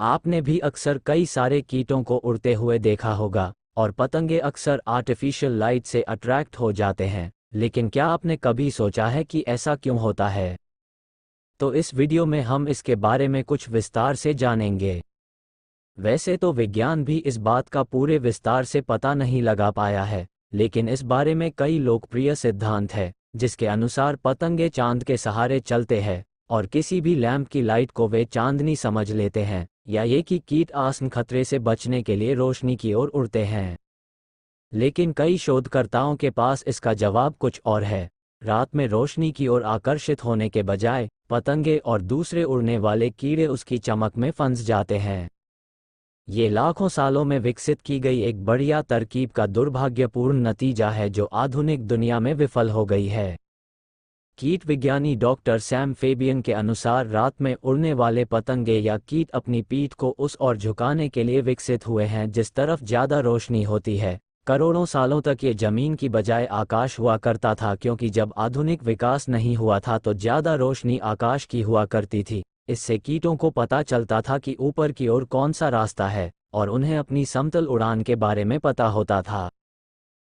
आपने भी अक्सर कई सारे कीटों को उड़ते हुए देखा होगा और पतंगे अक्सर आर्टिफिशियल लाइट से अट्रैक्ट हो जाते हैं, लेकिन क्या आपने कभी सोचा है कि ऐसा क्यों होता है? तो इस वीडियो में हम इसके बारे में कुछ विस्तार से जानेंगे। वैसे तो विज्ञान भी इस बात का पूरे विस्तार से पता नहीं लगा पाया है, लेकिन इस बारे में कई लोकप्रिय सिद्धांत है जिसके अनुसार पतंगे चांद के सहारे चलते हैं और किसी भी लैंप की लाइट को वे चांदनी समझ लेते हैं, या ये कि कीट आसन खतरे से बचने के लिए रोशनी की ओर उड़ते हैं। लेकिन कई शोधकर्ताओं के पास इसका जवाब कुछ और है। रात में रोशनी की ओर आकर्षित होने के बजाय पतंगे और दूसरे उड़ने वाले कीड़े उसकी चमक में फंस जाते हैं। ये लाखों सालों में विकसित की गई एक बढ़िया तरकीब का दुर्भाग्यपूर्ण नतीजा है जो आधुनिक दुनिया में विफल हो गई है। कीट विज्ञानी डॉक्टर सैम फेबियन के अनुसार रात में उड़ने वाले पतंगे या कीट अपनी पीठ को उस ओर झुकाने के लिए विकसित हुए हैं जिस तरफ ज़्यादा रोशनी होती है। करोड़ों सालों तक ये जमीन की बजाय आकाश हुआ करता था, क्योंकि जब आधुनिक विकास नहीं हुआ था तो ज़्यादा रोशनी आकाश की हुआ करती थी। इससे कीटों को पता चलता था कि ऊपर की ओर कौन सा रास्ता है और उन्हें अपनी समतल उड़ान के बारे में पता होता था।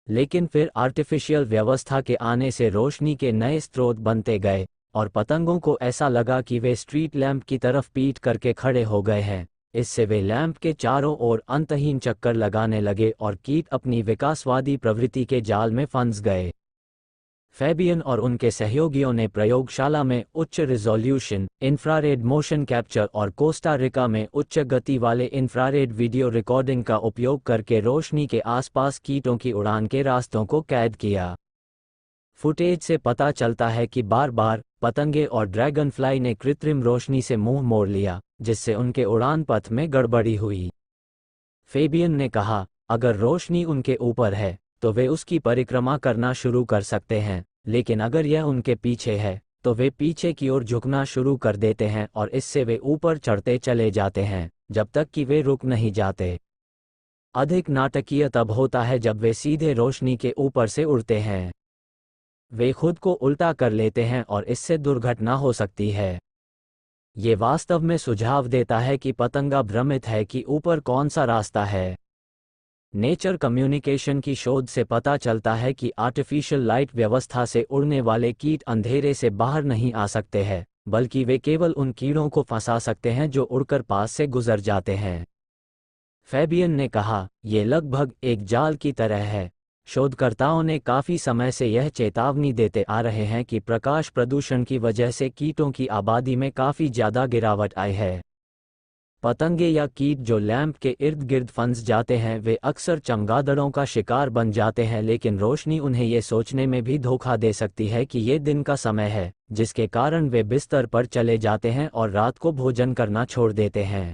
लेकिन फिर आर्टिफिशियल व्यवस्था के आने से रोशनी के नए स्रोत बनते गए और पतंगों को ऐसा लगा कि वे स्ट्रीट लैंप की तरफ पीठ करके खड़े हो गए हैं। इससे वे लैंप के चारों ओर अंतहीन चक्कर लगाने लगे और कीट अपनी विकासवादी प्रवृत्ति के जाल में फंस गए। फेबियन और उनके सहयोगियों ने प्रयोगशाला में उच्च रिजोल्यूशन इंफ्रारेड मोशन कैप्चर और कोस्टा रिका में उच्च गति वाले इंफ्रारेड वीडियो रिकॉर्डिंग का उपयोग करके रोशनी के आसपास कीटों की उड़ान के रास्तों को कैद किया। फुटेज से पता चलता है कि बार बार पतंगे और ड्रैगनफ्लाई ने कृत्रिम रोशनी से मुंह मोड़ लिया, जिससे उनके उड़ान पथ में गड़बड़ी हुई। फेबियन ने कहा, अगर रोशनी उनके ऊपर है तो वे उसकी परिक्रमा करना शुरू कर सकते हैं, लेकिन अगर यह उनके पीछे है तो वे पीछे की ओर झुकना शुरू कर देते हैं और इससे वे ऊपर चढ़ते चले जाते हैं जब तक कि वे रुक नहीं जाते। अधिक नाटकीय तब होता है जब वे सीधे रोशनी के ऊपर से उड़ते हैं। वे खुद को उल्टा कर लेते हैं और इससे दुर्घटना हो सकती है। ये वास्तव में सुझाव देता है कि पतंगा भ्रमित है कि ऊपर कौन सा रास्ता है। नेचर कम्युनिकेशन की शोध से पता चलता है कि आर्टिफिशियल लाइट व्यवस्था से उड़ने वाले कीट अंधेरे से बाहर नहीं आ सकते हैं, बल्कि वे केवल उन कीड़ों को फंसा सकते हैं जो उड़कर पास से गुजर जाते हैं। फेबियन ने कहा, यह लगभग एक जाल की तरह है। शोधकर्ताओं ने काफ़ी समय से यह चेतावनी देते आ रहे हैं कि प्रकाश प्रदूषण की वजह से कीटों की आबादी में काफ़ी ज़्यादा गिरावट आई है। पतंगे या कीट जो लैंप के इर्द गिर्द फंस जाते हैं वे अक्सर चमगादड़ों का शिकार बन जाते हैं, लेकिन रोशनी उन्हें ये सोचने में भी धोखा दे सकती है कि ये दिन का समय है, जिसके कारण वे बिस्तर पर चले जाते हैं और रात को भोजन करना छोड़ देते हैं।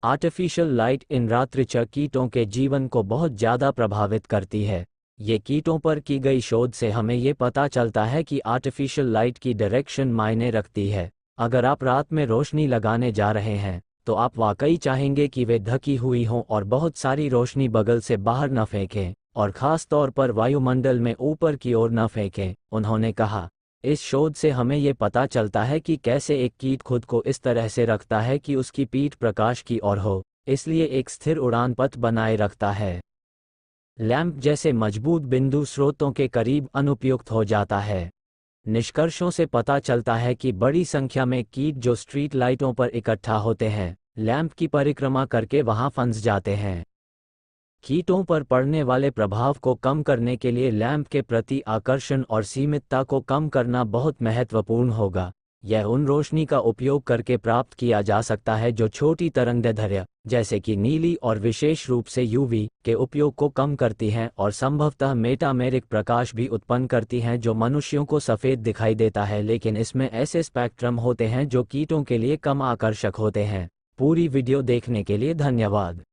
आर्टिफिशियल लाइट इन रात्रिचर कीटों के जीवन को बहुत ज़्यादा प्रभावित करती है। ये कीटों पर की गई शोध से हमें ये पता चलता है कि आर्टिफिशियल लाइट की डायरेक्शन मायने रखती है। अगर आप रात में रोशनी लगाने जा रहे हैं तो आप वाकई चाहेंगे कि वे ढकी हुई हों और बहुत सारी रोशनी बगल से बाहर न फेंकें, और ख़ास तौर पर वायुमंडल में ऊपर की ओर न फेंकें। उन्होंने कहा, इस शोध से हमें ये पता चलता है कि कैसे एक कीट खुद को इस तरह से रखता है कि उसकी पीठ प्रकाश की ओर हो, इसलिए एक स्थिर उड़ान पथ बनाए रखता है। लैंप जैसे मजबूत बिंदु स्रोतों के करीब अनुपयुक्त हो जाता है। निष्कर्षों से पता चलता है कि बड़ी संख्या में कीट जो स्ट्रीट लाइटों पर इकट्ठा होते हैं, लैंप की परिक्रमा करके वहां फंस जाते हैं। कीटों पर पड़ने वाले प्रभाव को कम करने के लिए लैंप के प्रति आकर्षण और सीमितता को कम करना बहुत महत्वपूर्ण होगा। यह उन रोशनी का उपयोग करके प्राप्त किया जा सकता है जो छोटी तरंगदैर्घ्य जैसे कि नीली और विशेष रूप से यूवी के उपयोग को कम करती हैं और संभवतः मेटामेरिक प्रकाश भी उत्पन्न करती हैं जो मनुष्यों को सफ़ेद दिखाई देता है, लेकिन इसमें ऐसे स्पेक्ट्रम होते हैं जो कीटों के लिए कम आकर्षक होते हैं। पूरी वीडियो देखने के लिए धन्यवाद।